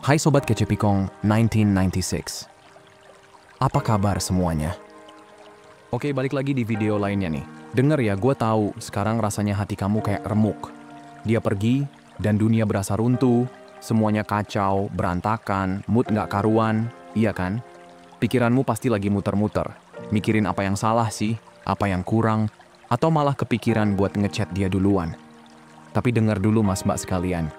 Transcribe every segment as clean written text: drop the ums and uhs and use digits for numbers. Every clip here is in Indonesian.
Hai Sobat Kecepikong 1996. Apa kabar semuanya? Oke, balik lagi di video lainnya nih. Dengar ya, gue tahu sekarang rasanya hati kamu kayak remuk. Dia pergi dan dunia berasa runtuh, semuanya kacau, berantakan, mood nggak karuan, iya kan? Pikiranmu pasti lagi muter-muter, mikirin apa yang salah sih, apa yang kurang, atau malah kepikiran buat ngechat dia duluan. Tapi dengar dulu mas mbak sekalian,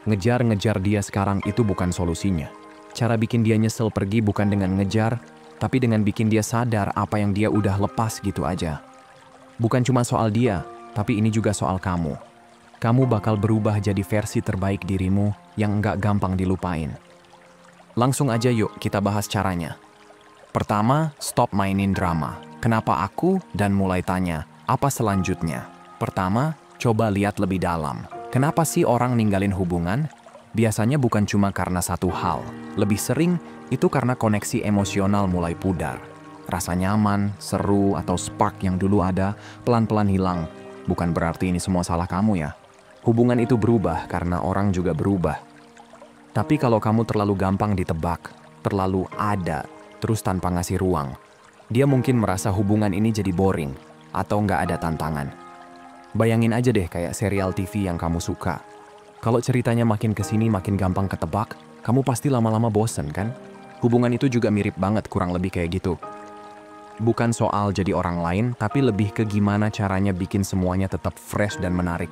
ngejar-ngejar dia sekarang itu bukan solusinya. Cara bikin dia nyesel pergi bukan dengan ngejar, tapi dengan bikin dia sadar apa yang dia udah lepas gitu aja. Bukan cuma soal dia, tapi ini juga soal kamu. Kamu bakal berubah jadi versi terbaik dirimu yang nggak gampang dilupain. Langsung aja yuk kita bahas caranya. Pertama, stop mainin drama. Kenapa aku? Dan mulai tanya, apa selanjutnya? Pertama, coba lihat lebih dalam. Kenapa sih orang ninggalin hubungan? Biasanya bukan cuma karena satu hal. Lebih sering, itu karena koneksi emosional mulai pudar. Rasa nyaman, seru, atau spark yang dulu ada, pelan-pelan hilang. Bukan berarti ini semua salah kamu ya. Hubungan itu berubah karena orang juga berubah. Tapi kalau kamu terlalu gampang ditebak, terlalu ada, terus tanpa ngasih ruang, dia mungkin merasa hubungan ini jadi boring, atau nggak ada tantangan. Bayangin aja deh kayak serial TV yang kamu suka. Kalau ceritanya makin kesini makin gampang ketebak, kamu pasti lama-lama bosen kan? Hubungan itu juga mirip banget kurang lebih kayak gitu. Bukan soal jadi orang lain, tapi lebih ke gimana caranya bikin semuanya tetap fresh dan menarik.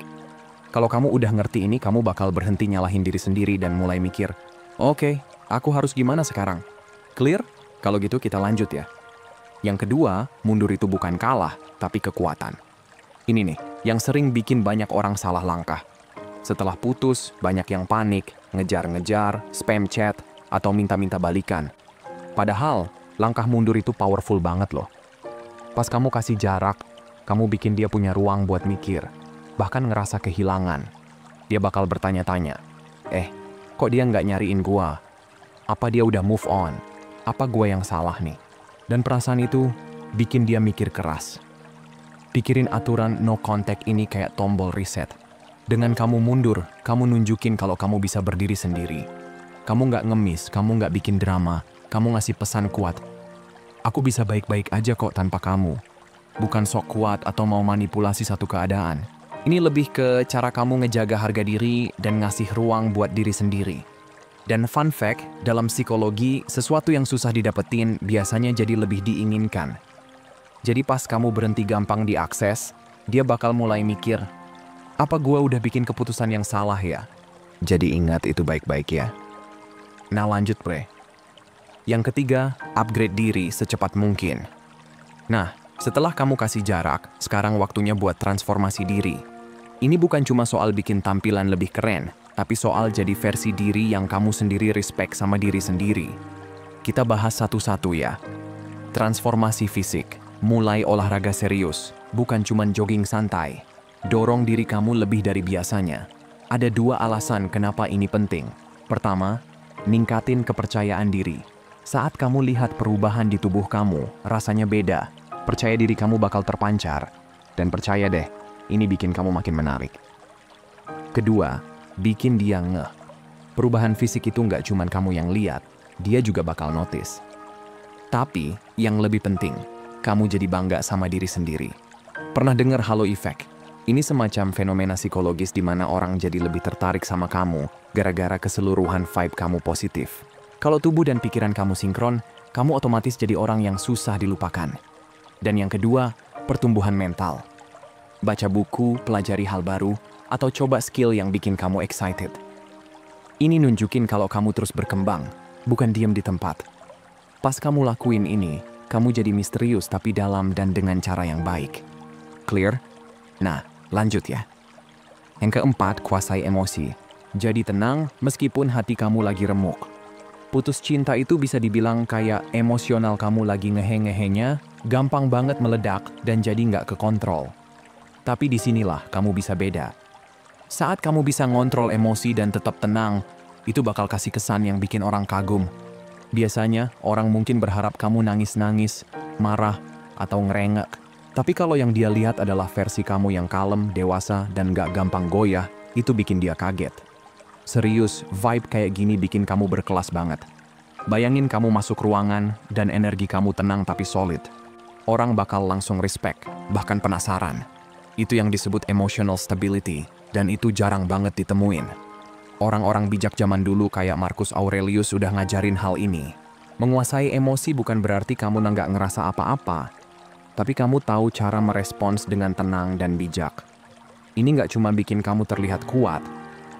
Kalau kamu udah ngerti ini, kamu bakal berhenti nyalahin diri sendiri dan mulai mikir, oke, aku harus gimana sekarang? Clear? Kalau gitu kita lanjut ya. Yang kedua, mundur itu bukan kalah, tapi kekuatan. Ini nih, yang sering bikin banyak orang salah langkah. Setelah putus, banyak yang panik, ngejar-ngejar, spam chat, atau minta-minta balikan. Padahal, langkah mundur itu powerful banget loh. Pas kamu kasih jarak, kamu bikin dia punya ruang buat mikir, bahkan ngerasa kehilangan. Dia bakal bertanya-tanya, kok dia nggak nyariin gua? Apa dia udah move on? Apa gua yang salah nih? Dan perasaan itu bikin dia mikir keras. Pikirin aturan no contact ini kayak tombol reset. Dengan kamu mundur, kamu nunjukin kalau kamu bisa berdiri sendiri. Kamu nggak ngemis, kamu nggak bikin drama, kamu ngasih pesan kuat. Aku bisa baik-baik aja kok tanpa kamu. Bukan sok kuat atau mau manipulasi satu keadaan. Ini lebih ke cara kamu ngejaga harga diri dan ngasih ruang buat diri sendiri. Dan fun fact, dalam psikologi, sesuatu yang susah didapetin biasanya jadi lebih diinginkan. Jadi pas kamu berhenti gampang diakses, dia bakal mulai mikir, apa gua udah bikin keputusan yang salah ya? Jadi ingat itu baik-baik ya. Nah lanjut bre. Yang ketiga, upgrade diri secepat mungkin. Nah, setelah kamu kasih jarak, sekarang waktunya buat transformasi diri. Ini bukan cuma soal bikin tampilan lebih keren, tapi soal jadi versi diri yang kamu sendiri respect sama diri sendiri. Kita bahas satu-satu ya. Transformasi fisik. Mulai olahraga serius, bukan cuma jogging santai. Dorong diri kamu lebih dari biasanya. Ada dua alasan kenapa ini penting. Pertama, ningkatin kepercayaan diri. Saat kamu lihat perubahan di tubuh kamu, rasanya beda. Percaya diri kamu bakal terpancar. Dan percaya deh, ini bikin kamu makin menarik. Kedua, bikin dia ngeh. Perubahan fisik itu nggak cuma kamu yang lihat, dia juga bakal notice. Tapi, yang lebih penting, kamu jadi bangga sama diri sendiri. Pernah dengar halo effect? Ini semacam fenomena psikologis di mana orang jadi lebih tertarik sama kamu gara-gara keseluruhan vibe kamu positif. Kalau tubuh dan pikiran kamu sinkron, kamu otomatis jadi orang yang susah dilupakan. Dan yang kedua, pertumbuhan mental. Baca buku, pelajari hal baru, atau coba skill yang bikin kamu excited. Ini nunjukin kalau kamu terus berkembang, bukan diam di tempat. Pas kamu lakuin ini, kamu jadi misterius tapi dalam dan dengan cara yang baik. Clear? Nah, lanjut ya. Yang keempat, kuasai emosi. Jadi tenang meskipun hati kamu lagi remuk. Putus cinta itu bisa dibilang kayak emosional kamu lagi ngehe-ngehenya, gampang banget meledak dan jadi nggak kekontrol. Tapi disinilah kamu bisa beda. Saat kamu bisa ngontrol emosi dan tetap tenang, itu bakal kasih kesan yang bikin orang kagum. Biasanya, orang mungkin berharap kamu nangis-nangis, marah, atau ngerengek. Tapi kalau yang dia lihat adalah versi kamu yang kalem, dewasa, dan gak gampang goyah, itu bikin dia kaget. Serius, vibe kayak gini bikin kamu berkelas banget. Bayangin kamu masuk ruangan dan energi kamu tenang tapi solid. Orang bakal langsung respect, bahkan penasaran. Itu yang disebut emotional stability, dan itu jarang banget ditemuin. Orang-orang bijak zaman dulu kayak Marcus Aurelius udah ngajarin hal ini. Menguasai emosi bukan berarti kamu nggak ngerasa apa-apa, tapi kamu tahu cara merespons dengan tenang dan bijak. Ini nggak cuma bikin kamu terlihat kuat,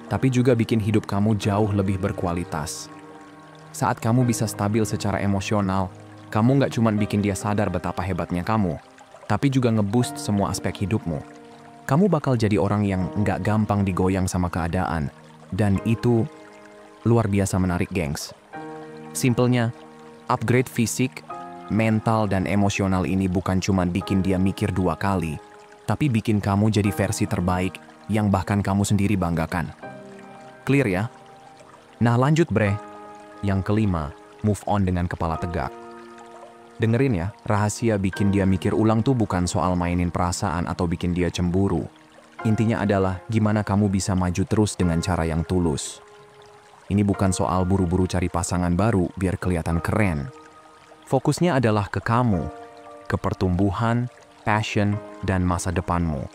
tapi juga bikin hidup kamu jauh lebih berkualitas. Saat kamu bisa stabil secara emosional, kamu nggak cuma bikin dia sadar betapa hebatnya kamu, tapi juga ngeboost semua aspek hidupmu. Kamu bakal jadi orang yang nggak gampang digoyang sama keadaan, dan itu luar biasa menarik, gengs. Simpelnya, upgrade fisik, mental, dan emosional ini bukan cuma bikin dia mikir 2 kali, tapi bikin kamu jadi versi terbaik yang bahkan kamu sendiri banggakan. Clear ya? Nah lanjut bre. Yang kelima, move on dengan kepala tegak. Dengerin ya, rahasia bikin dia mikir ulang tuh bukan soal mainin perasaan atau bikin dia cemburu. Intinya adalah gimana kamu bisa maju terus dengan cara yang tulus. Ini bukan soal buru-buru cari pasangan baru biar kelihatan keren. Fokusnya adalah ke kamu, ke pertumbuhan, passion, dan masa depanmu.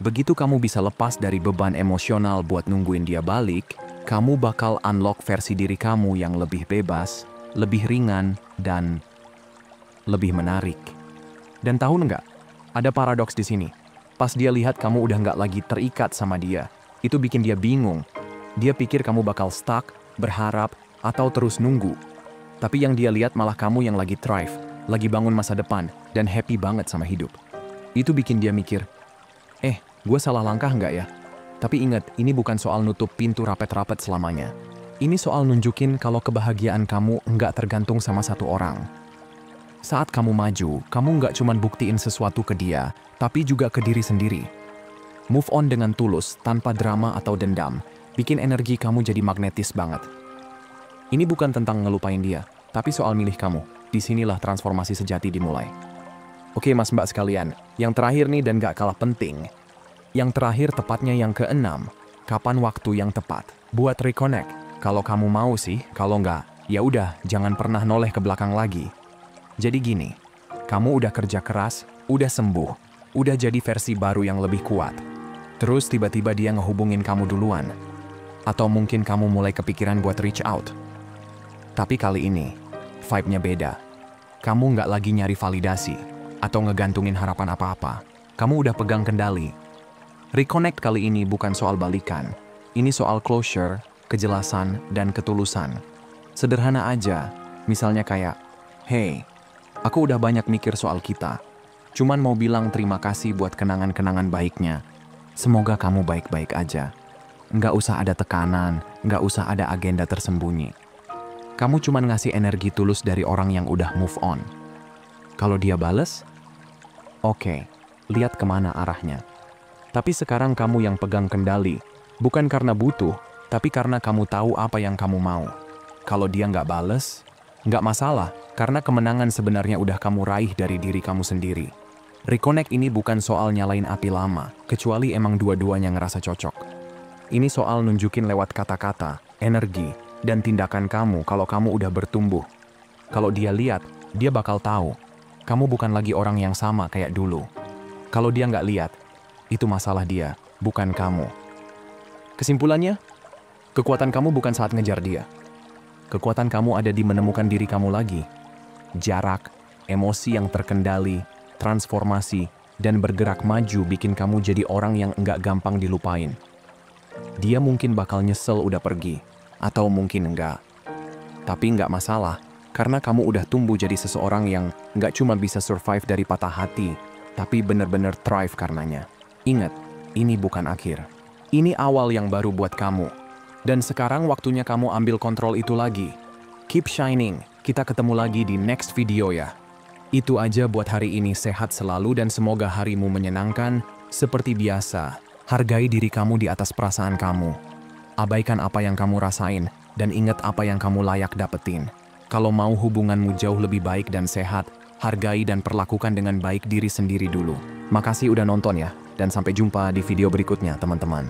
Begitu kamu bisa lepas dari beban emosional buat nungguin dia balik, kamu bakal unlock versi diri kamu yang lebih bebas, lebih ringan, dan lebih menarik. Dan tahu nggak? Ada paradoks di sini. Pas dia lihat kamu udah nggak lagi terikat sama dia, itu bikin dia bingung. Dia pikir kamu bakal stuck, berharap, atau terus nunggu. Tapi yang dia lihat malah kamu yang lagi thrive, lagi bangun masa depan, dan happy banget sama hidup. Itu bikin dia mikir, gue salah langkah nggak ya? Tapi ingat, ini bukan soal nutup pintu rapet-rapet selamanya. Ini soal nunjukin kalau kebahagiaan kamu nggak tergantung sama satu orang. Saat kamu maju, kamu nggak cuma buktiin sesuatu ke dia, tapi juga ke diri sendiri. Move on dengan tulus, tanpa drama atau dendam, bikin energi kamu jadi magnetis banget. Ini bukan tentang ngelupain dia, tapi soal milih kamu. Disinilah transformasi sejati dimulai. Oke mas mbak sekalian, yang terakhir nih dan gak kalah penting. Yang terakhir tepatnya yang keenam, kapan waktu yang tepat buat reconnect? Kalau kamu mau sih, kalau nggak, ya udah jangan pernah noleh ke belakang lagi. Jadi gini, kamu udah kerja keras, udah sembuh, udah jadi versi baru yang lebih kuat. Terus tiba-tiba dia ngehubungin kamu duluan. Atau mungkin kamu mulai kepikiran buat reach out. Tapi kali ini, vibe-nya beda. Kamu nggak lagi nyari validasi, atau ngegantungin harapan apa-apa. Kamu udah pegang kendali. Reconnect kali ini bukan soal balikan. Ini soal closure, kejelasan, dan ketulusan. Sederhana aja, misalnya kayak, hey, aku udah banyak mikir soal kita. Cuman mau bilang terima kasih buat kenangan-kenangan baiknya. Semoga kamu baik-baik aja. Nggak usah ada tekanan, nggak usah ada agenda tersembunyi. Kamu cuman ngasih energi tulus dari orang yang udah move on. Kalau dia bales, oke, lihat kemana arahnya. Tapi sekarang kamu yang pegang kendali, bukan karena butuh, tapi karena kamu tahu apa yang kamu mau. Kalau dia nggak bales, nggak masalah, karena kemenangan sebenarnya udah kamu raih dari diri kamu sendiri. Reconnect ini bukan soal nyalain api lama, kecuali emang dua-duanya ngerasa cocok. Ini soal nunjukin lewat kata-kata, energi, dan tindakan kamu kalau kamu udah bertumbuh. Kalau dia lihat, dia bakal tahu, kamu bukan lagi orang yang sama kayak dulu. Kalau dia nggak lihat, itu masalah dia, bukan kamu. Kesimpulannya, kekuatan kamu bukan saat ngejar dia. Kekuatan kamu ada di menemukan diri kamu lagi. Jarak, emosi yang terkendali, transformasi, dan bergerak maju bikin kamu jadi orang yang enggak gampang dilupain. Dia mungkin bakal nyesel udah pergi, atau mungkin enggak. Tapi enggak masalah, karena kamu udah tumbuh jadi seseorang yang enggak cuma bisa survive dari patah hati, tapi bener-bener thrive karenanya. Ingat, ini bukan akhir. Ini awal yang baru buat kamu. Dan sekarang waktunya kamu ambil kontrol itu lagi. Keep shining. Kita ketemu lagi di next video ya. Itu aja buat hari ini, sehat selalu dan semoga harimu menyenangkan. Seperti biasa, hargai diri kamu di atas perasaan kamu. Abaikan apa yang kamu rasain dan ingat apa yang kamu layak dapetin. Kalau mau hubunganmu jauh lebih baik dan sehat, hargai dan perlakukan dengan baik diri sendiri dulu. Makasih udah nonton ya. Dan sampai jumpa di video berikutnya, teman-teman.